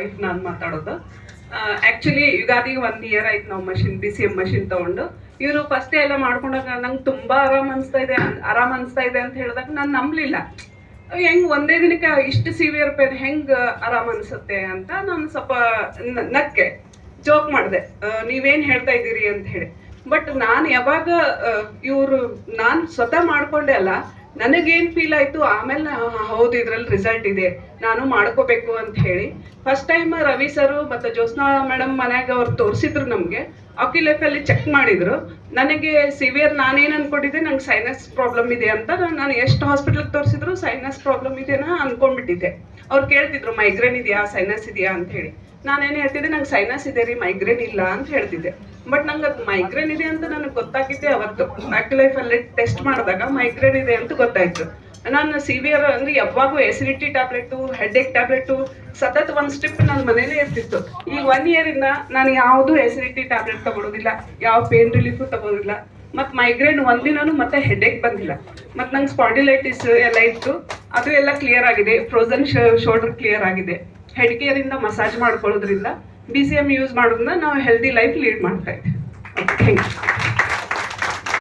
Wife ನಾನು ಮಾತಾಡೋದು. Actually ಯುಗಾದಿಗೆ 1 year ಆಯ್ತು ನಾವು ಮಷಿನ್ BCM ಮಷಿನ್ ತೊಗೊಂಡು. ಇವರು ಫಸ್ಟೇ ಎಲ್ಲ ಮಾಡ್ಕೊಂಡಾಗ ನಂಗೆ ತುಂಬ ಆರಾಮ್ ಅನಿಸ್ತಾ ಇದೆ ಅಂತ ಹೇಳಿದಾಗ ನಾನು ನಂಬಲಿಲ್ಲ. ಹೆಂಗೆ ಒಂದೇ ದಿನಕ್ಕೆ ಇಷ್ಟು ಸಿವಿಯರ್ ಪೇನ್ ಹೆಂಗೆ ಆರಾಮ್ ಅನಿಸುತ್ತೆ ಅಂತ ನಾನು ಸ್ವಲ್ಪ ನಕ್ಕೆ ಜೋಕ್ ಮಾಡಿದೆ, ನೀವೇನು ಹೇಳ್ತಾ ಇದ್ದೀರಿ ಅಂತ ಹೇಳಿ. ಬಟ್ ನಾನು ಯಾವಾಗ ನಾನು ಸ್ವತಃ ಮಾಡ್ಕೊಂಡೆ ಅಲ್ಲ, ನನಗೇನು ಫೀಲ್ ಆಯಿತು ಆಮೇಲೆ ಹೌದು ಇದರಲ್ಲಿ ರಿಸಲ್ಟ್ ಇದೆ, ನಾನು ಮಾಡ್ಕೋಬೇಕು ಅಂತ ಹೇಳಿ ಫಸ್ಟ್ ಟೈಮ್ ರವಿ ಸರು ಮತ್ತು ಜ್ಯೋತ್ಸ್ನಾ ಮೇಡಮ್ ಮನ್ಯಾಗ ಅವ್ರು ತೋರಿಸಿದ್ರು ನಮಗೆ. ಅಕಿಲೆಫಲ್ಲಿ ಚೆಕ್ ಮಾಡಿದ್ರು. ನನಗೆ ಸಿವಿಯರ್ ನಾನೇನು ಅಂದ್ಕೊಂಡಿದ್ದೆ, ನಂಗೆ ಸೈನಸ್ ಪ್ರಾಬ್ಲಮ್ ಇದೆ ಅಂತ. ನಾನು ಎಷ್ಟು ಹಾಸ್ಪಿಟ್ಲಿಗೆ ತೋರಿಸಿದ್ರು ಸೈನಸ್ ಪ್ರಾಬ್ಲಮ್ ಇದೆನಾ ಅಂದ್ಕೊಂಡ್ಬಿಟ್ಟಿದ್ದೆ. ಅವ್ರು ಕೇಳ್ತಿದ್ರು ಮೈಗ್ರೇನ್ ಇದೆಯಾ ಸೈನಸ್ ಇದೆಯಾ ಅಂತ ಹೇಳಿ. ನಾನೇನು ಹೇಳ್ತಿದ್ದೆ, ನಂಗೆ ಸೈನಸ್ ಇದೆ ರೀ, ಮೈಗ್ರೇನ್ ಇಲ್ಲ ಅಂತ ಹೇಳ್ತಿದ್ದೆ. ಬಟ್ ನಂಗೆ ಅದು ಮೈಗ್ರೇನ್ ಇದೆ ಅಂತ ನನಗೆ ಗೊತ್ತಾಗಿದ್ದೆ ಅವತ್ತು ಬ್ಯಾಕ್ ಲೈಫಲ್ಲಿ ಟೆಸ್ಟ್ ಮಾಡಿದಾಗ ಮೈಗ್ರೇನ್ ಇದೆ ಅಂತ ಗೊತ್ತಾಯ್ತು. ನಾನು ಸಿವಿಯರ್ ಅಂದರೆ ಯಾವಾಗೂ ಎಸಿಡಿಟಿ ಟ್ಯಾಬ್ಲೆಟು, ಹೆಡ್ಏಕ್ ಟ್ಯಾಬ್ಲೆಟು ಸತತ್ ಒಂದು ಸ್ಟ್ರಿಪ್ ನನ್ನ ಮನೇಲೇ ಇರ್ತಿತ್ತು. ಈಗ 1 ಇಯರಿಂದ ನಾನು ಯಾವುದೂ ಎಸಿಡಿಟಿ ಟ್ಯಾಬ್ಲೆಟ್ ತಗೊಳ್ಳೋದಿಲ್ಲ, ಯಾವ ಪೇನ್ ರಿಲೀಫು ತಗೋದಿಲ್ಲ. ಮತ್ತು ಮೈಗ್ರೇನ್ ಒಂದಿನೂ ಮತ್ತೆ ಹೆಡ್ಏಕ್ ಬಂದಿಲ್ಲ. ಮತ್ತು ನಂಗೆ ಸ್ಪಾಂಡಿಲೈಟಿಸ್ ಎಲ್ಲ ಇತ್ತು, ಅದು ಎಲ್ಲ ಕ್ಲಿಯರ್ ಆಗಿದೆ. ಫ್ರೋಝನ್ ಶೋಲ್ಡರ್ ಕ್ಲಿಯರ್ ಆಗಿದೆ. ಹೆಡ್ ಕೇರಿಂದ ಮಸಾಜ್ ಮಾಡ್ಕೊಳ್ಳೋದ್ರಿಂದ BCM ಯೂಸ್ ಮಾಡೋದ್ರಿಂದ ನಾವು ಹೆಲ್ದಿ ಲೈಫ್ ಲೀಡ್ ಮಾಡ್ತಾ ಇದ್ದೀವಿ. Thank you.